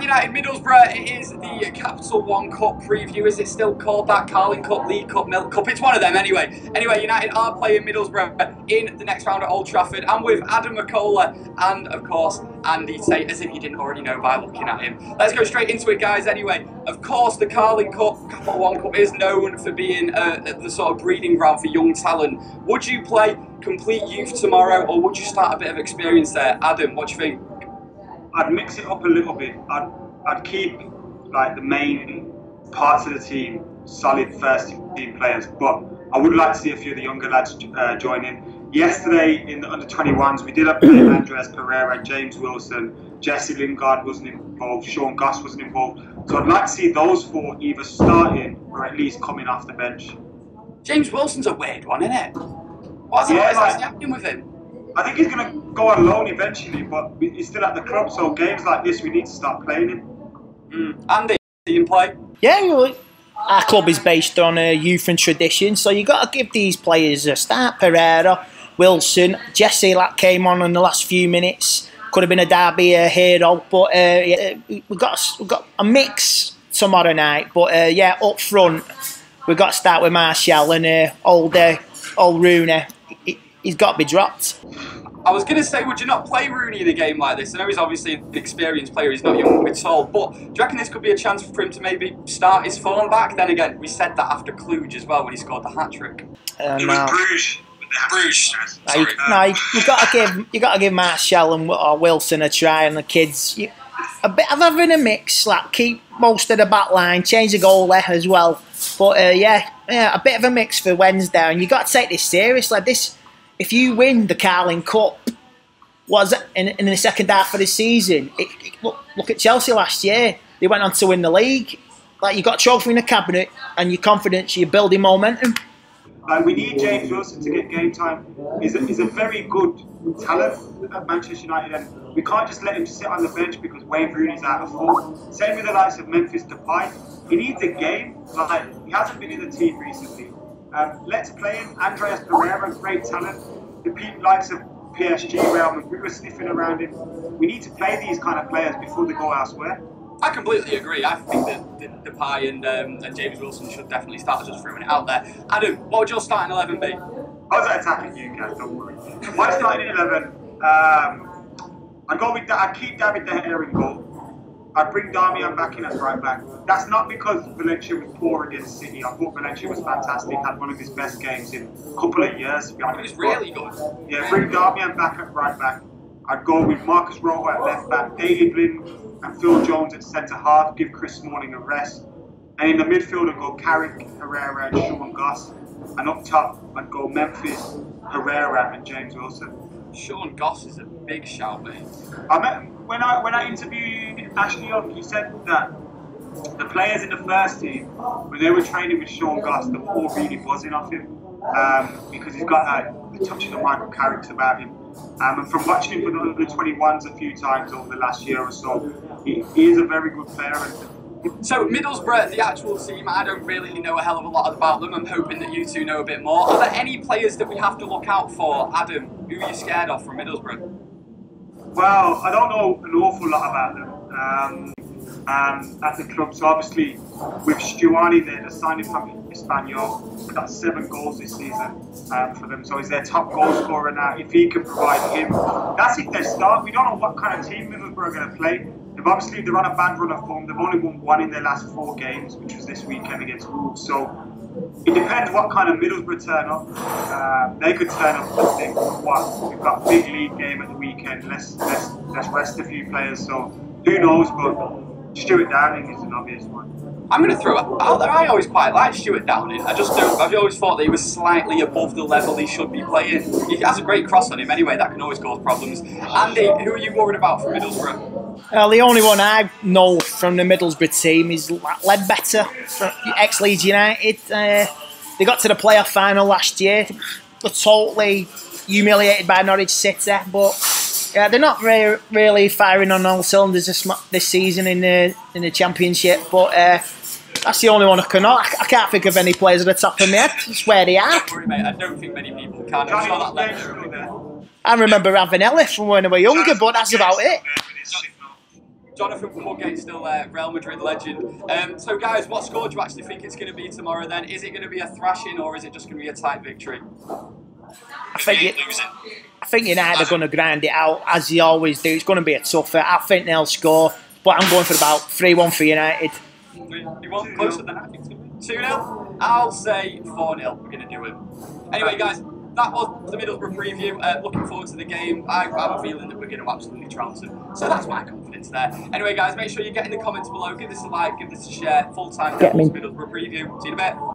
United Middlesbrough, it is the Capital One Cup preview. Is it still called that? Carling Cup, League Cup, Milk Cup? It's one of them anyway. Anyway, United are playing Middlesbrough in the next round at Old Trafford. I'm with Adam McCullough and, of course, Andy Tate, as if you didn't already know by looking at him. Let's go straight into it, guys, anyway. Of course, the Carling Cup, Capital One Cup, is known for being the sort of breeding ground for young talent. Would you play complete youth tomorrow, or would you start a bit of experience there? Adam, what do you think? I'd mix it up a little bit. I'd keep like the main parts of the team solid first team players, but I would like to see a few of the younger lads join in. Yesterday in the under-21s, we did have Andreas Pereira, James Wilson, Jesse Lingard wasn't involved, Sean Goss wasn't involved. So I'd like to see those four either starting or at least coming off the bench. James Wilson's a weird one, isn't it? What's happening with him? I think he's going to go on loan eventually, but he's still at the club, so games like this, we need to start playing him. Andy, see him play? Yeah, our club is based on youth and tradition, so you've got to give these players a start. Pereira, Wilson, Jesse that came on in the last few minutes. Could have been a derby hero, but yeah, we've got a mix tomorrow night. But yeah, up front, we've got to start with Martial and old Rooney. He's got to be dropped. I was going to say, would you not play Rooney in a game like this? I know he's obviously an experienced player, he's not young at all, but do you reckon this could be a chance for him to maybe start his form back? Then again, we said that after Kluge as well when he scored the hat-trick. It was Bruges. Bruges. You got to give Martial and Wilson a try, and the kids. A bit of having a mix, like keep most of the back line, change the goalie as well. But yeah, a bit of a mix for Wednesday, and you got to take this serious. Like this, if you win the Carling Cup, was in the second half of the season. Look at Chelsea last year; they went on to win the league. Like you got a trophy in the cabinet, and you're confident, you're building momentum. We need James Wilson to get game time. He's a very good talent at Manchester United, and we can't just let him sit on the bench because Wayne Rooney's out of form. Same with the likes of Memphis Depay. He needs a game. Like he hasn't been in the team recently. Let's play him. Andreas Pereira, great talent. The likes of PSG, Real Madrid were sniffing around him. We need to play these kind of players before they go elsewhere. I completely agree. I think that Depay and James Wilson should definitely start, just throwing it out there. Adam, what would your starting 11 be? I was attacking you guys, don't worry. My starting 11, I'd keep David De Gea in goal. I'd bring Darmian back in as right back. That's not because Valencia was poor against City. I thought Valencia was fantastic, had one of his best games in a couple of years, to be honest. It was really good. Yeah, bring Darmian back at right back. I'd go with Marcus Rojo at left back, David Blind and Phil Jones at centre half, give Chris Smalling a rest. And in the midfield, I'd go Carrick, Herrera and Sean Goss. And up top, I'd go Memphis, Herrera and James Wilson. Sean Goss is a big shout, mate. When I interviewed Ashley Young, he said that the players in the first team, when they were training with Sean Goss, they were all really buzzing off him because he's got the touch of the Michael Carrick's about him. And from watching him for the 21s a few times over the last year or so, he is a very good player. So Middlesbrough, the actual team, I don't really know a hell of a lot about them. I'm hoping that you two know a bit more. Are there any players that we have to look out for? Adam, who are you scared of from Middlesbrough? Well, I don't know an awful lot about them at the club. So obviously with Stuani there, the signing from Espanyol, got 7 goals this season for them. So he's their top goal scorer now. If he can provide him, that's if they start. We don't know what kind of team Middlesbrough are going to play. They're on a bad run of form. They've only won 1 in their last 4 games, which was this weekend against Wolves. So it depends what kind of Middlesbrough turn up. They could turn up and think, what, we've got a big league game at the weekend. Let's rest a few players. So who knows? But Stuart Downing is an obvious one. I'm going to throw it out there. I always quite like Stuart Downing. I've always thought that he was slightly above the level he should be playing. He has a great cross on him anyway. That can always cause problems. Andy, who are you worried about from Middlesbrough? The only one I know from the Middlesbrough team is Ledbetter, from ex-Leeds United. They got to the playoff final last year. They're totally humiliated by Norwich City, but they're not really firing on all cylinders this season in the Championship. But that's the only one I can know. I can't think of any players at the top of my head. It's where they are. Don't worry, mate. I don't think many people can. I'm sure that Ledbetter. I remember Ravanelli from when I was younger, but that's about it. Jonathan Woodgate still there, Real Madrid legend. So guys, what score do you actually think it's going to be tomorrow then? Is it going to be a thrashing or is it just going to be a tight victory? I think United are going to grind it out, as they always do. It's going to be a tougher. I think they'll score, but I'm going for about 3-1 for United. 3-1, closer than I think. 2-0? I'll say 4-0. We're going to do it. Anyway, guys, that was the Middlesbrough preview. Looking forward to the game. I have a feeling that we're going to absolutely trounce them. So that's my confidence there. Anyway, guys, make sure you get in the comments below. Give this a like, give this a share. Full-time Devils Middlesbrough preview. See you in a bit.